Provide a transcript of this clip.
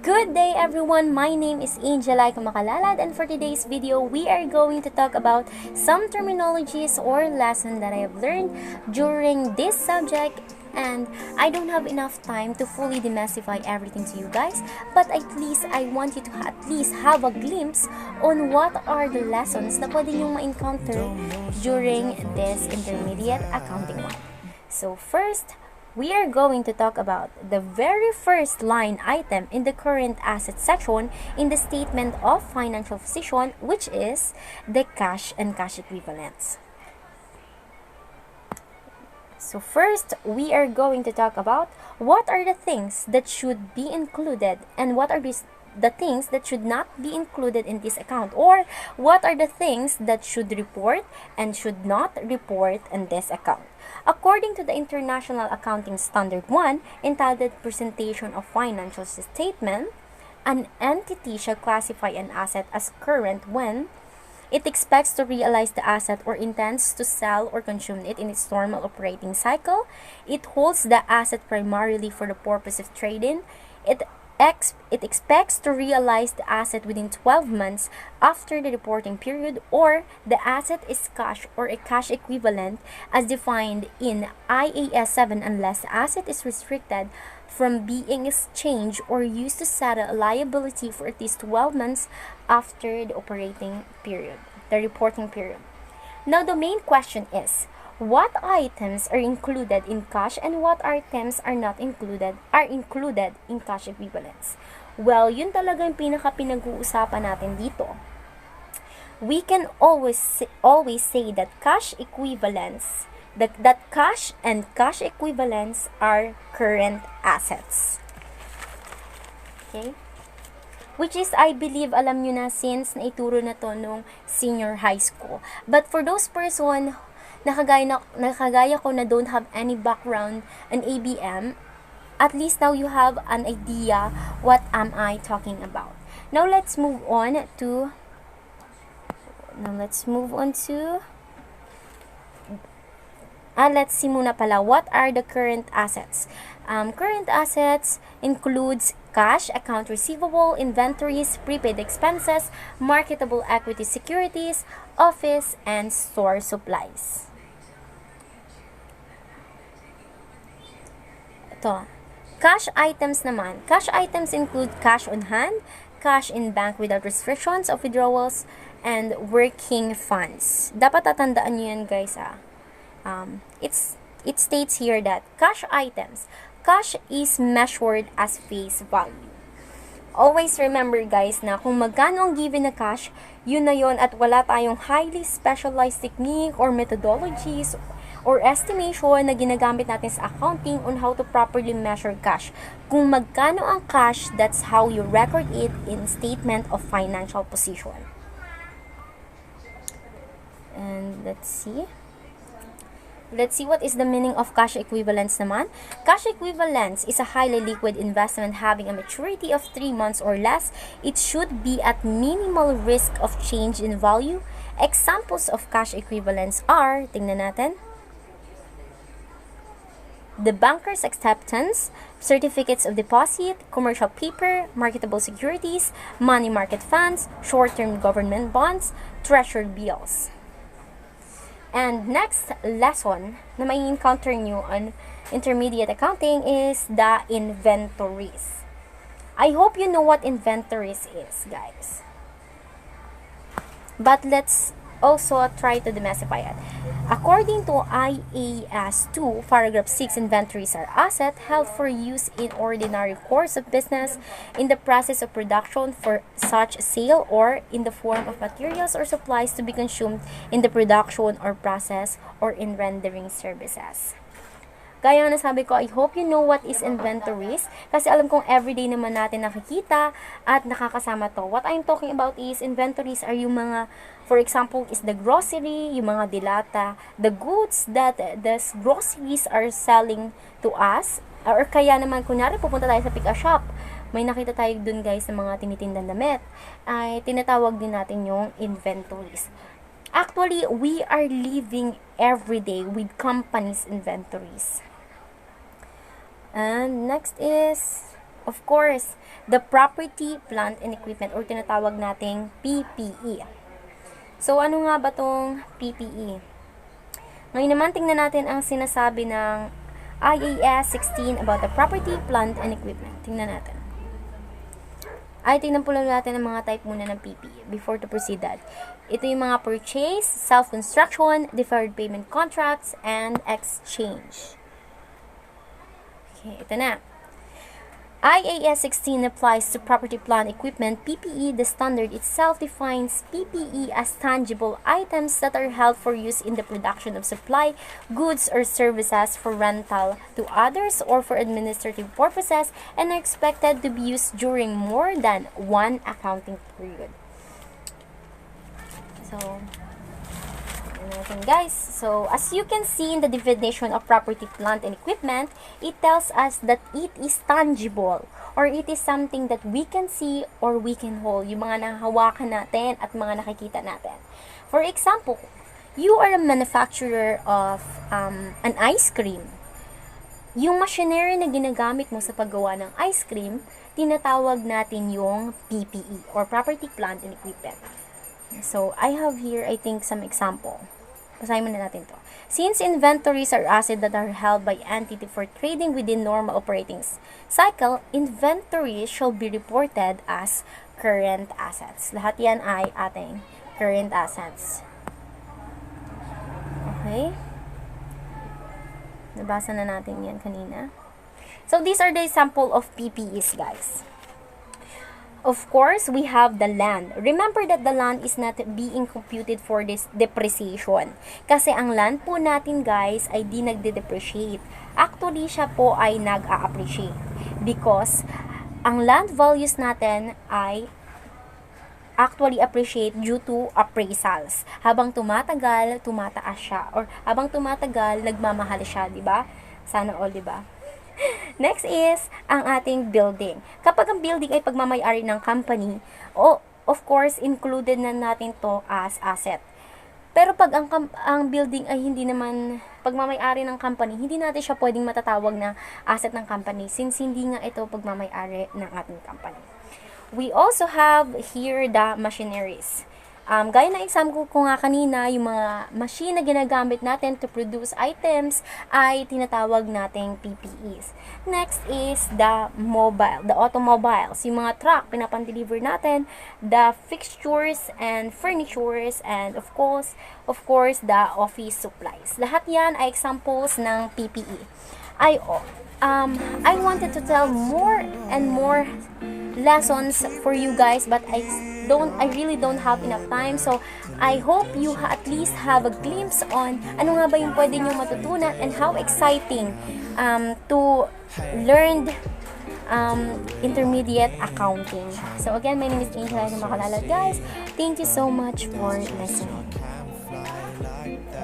Good day everyone, my name is Angela Kumakalalad, and for today's video, we are going to talk about some terminologies or lesson that I have learned during this subject. And I don't have enough time to fully demystify everything to you guys, but at least I want you to at least have a glimpse on what are the lessons na pwede nyong ma-encounter during this intermediate accounting one. So first, we are going to talk about the very first line item in the current asset section in the statement of financial position, which is the cash and cash equivalents. So first, we are going to talk about what are the things that should be included and what are the things that should not be included in this account, or what are the things that should report and should not report in this account. According to the International Accounting Standard 1, entitled Presentation of Financial Statement, an entity shall classify an asset as current when it expects to realize the asset or intends to sell or consume it in its normal operating cycle. It holds the asset primarily for the purpose of trading. It expects to realize the asset within 12 months after the reporting period, or the asset is cash or a cash equivalent as defined in IAS 7 unless the asset is restricted from being exchanged or used to settle a liability for at least 12 months after the operating period, the reporting period. Now the main question is, what items are included in cash and what items are included in cash equivalents? Well, yun talaga yung pinaka-pinag-uusapan natin dito. We can always say that cash equivalents, that cash and cash equivalents are current assets. Okay? Which is, I believe, alam nyo na since naituro na to nung senior high school. But for those person nakagaya ko na don't have any background in ABM, at least now you have an idea what am I talking about. Now let's move on to let's see muna pala, what are the current assets? Current assets includes cash, account receivable, inventories, prepaid expenses, marketable equity securities, office, and store supplies. Ito, cash items naman. Cash items include cash on hand, cash in bank without restrictions of withdrawals, and working funds. Dapat tatandaan nyo yan, guys. It states here that cash items, cash is measured as face value. Always remember, guys, na kung magkano ang given na cash, yun na yun, at wala tayong highly specialized technique or methodologies or estimation na ginagamit natin sa accounting on how to properly measure cash. Kung magkano ang cash, that's how you record it in statement of financial position. And let's see what is the meaning of cash equivalents naman. Cash equivalents is a highly liquid investment having a maturity of 3 months or less. It should be at minimal risk of change in value. Examples of cash equivalents are, tingnan natin, the banker's acceptance, certificates of deposit, commercial paper, marketable securities, money market funds, short-term government bonds, treasury bills. And next lesson na may encounter nyo on intermediate accounting is the inventories. I hope you know what inventories is, guys. But let's also try to demystify it. According to IAS 2, paragraph 6, inventories are assets held for use in ordinary course of business in the process of production for such sale or in the form of materials or supplies to be consumed in the production or process or in rendering services. Gaya na sabi ko, I hope you know what is inventories kasi alam kong everyday naman natin nakikita at nakakasama to. What I'm talking about is inventories are yung mga, for example, is the grocery, yung mga dilata, the goods that the groceries are selling to us, or kaya naman kunyari pupunta tayo sa pick-up shop, may nakita tayo dun guys ng mga tinitindang damit, ay tinatawag din natin yung inventories. Actually, we are living every day with companies' inventories. And next is, Of course, the property, plant, and equipment or tinatawag nating PPE. So, ano nga ba tong PPE? Ngayon naman, tingnan natin ang sinasabi ng IAS 16 about the property, plant, and equipment. Tingnan natin. Tingnan po lang natin ang mga type muna ng PPE before to proceed that. Ito yung mga purchase, self-construction, deferred payment contracts, and exchange. Okay, ito na. IAS 16 applies to property, plant, equipment, PPE. The standard itself defines PPE as tangible items that are held for use in the production of supply, goods, or services for rental to others or for administrative purposes and are expected to be used during more than one accounting period. So, natin guys. So, as you can see in the definition of property, plant, and equipment, it tells us that it is tangible or it is something that we can see or we can hold. Yung mga nahawakan natin at mga nakikita natin. For example, you are a manufacturer of an ice cream. Yung machinery na ginagamit mo sa paggawa ng ice cream, tinatawag natin yung PPE or property, plant, and equipment. So, I have here, I think, some example. Basahin muna natin to. Since inventories are assets that are held by entity for trading within normal operating cycle, inventories shall be reported as current assets. Lahat yan ay ating current assets. Okay? Nabasa na natin yan kanina. So, these are the example of PPEs, guys. Of course, we have the land. Remember that the land is not being computed for this depreciation. Kasi ang land po natin, guys, ay di nagde-depreciate. Actually, siya po ay nag-a-appreciate. Because ang land values natin ay actually appreciate due to appraisals. Habang tumatagal, tumataas siya. Or habang tumatagal, nagmamahal siya, di ba? Sana all, di ba? Next is ang ating building. Kapag ang building ay pagmamay-ari ng company, of course, included na natin to as asset. Pero pag ang building ay hindi naman pagmamay-ari ng company, hindi natin siya pwedeng matatawag na asset ng company since hindi nga ito pagmamay-ari ng ating company. We also have here the machineries. Gaya ng example ko nga kanina, yung mga machine na ginagamit natin to produce items ay tinatawag nating PPEs. Next is the automobiles, yung mga truck, pinapandeliver natin, the fixtures and furnitures, and of course, the office supplies. Lahat yan ay examples ng PPE. I wanted to tell more and more lessons for you guys, but I really don't have enough time. So I hope you at least have a glimpse on ano nga ba yung pwede nyo matutunan and how exciting to learn intermediate accounting. So again, my name is Angela Makalala, guys. Thank you so much for listening.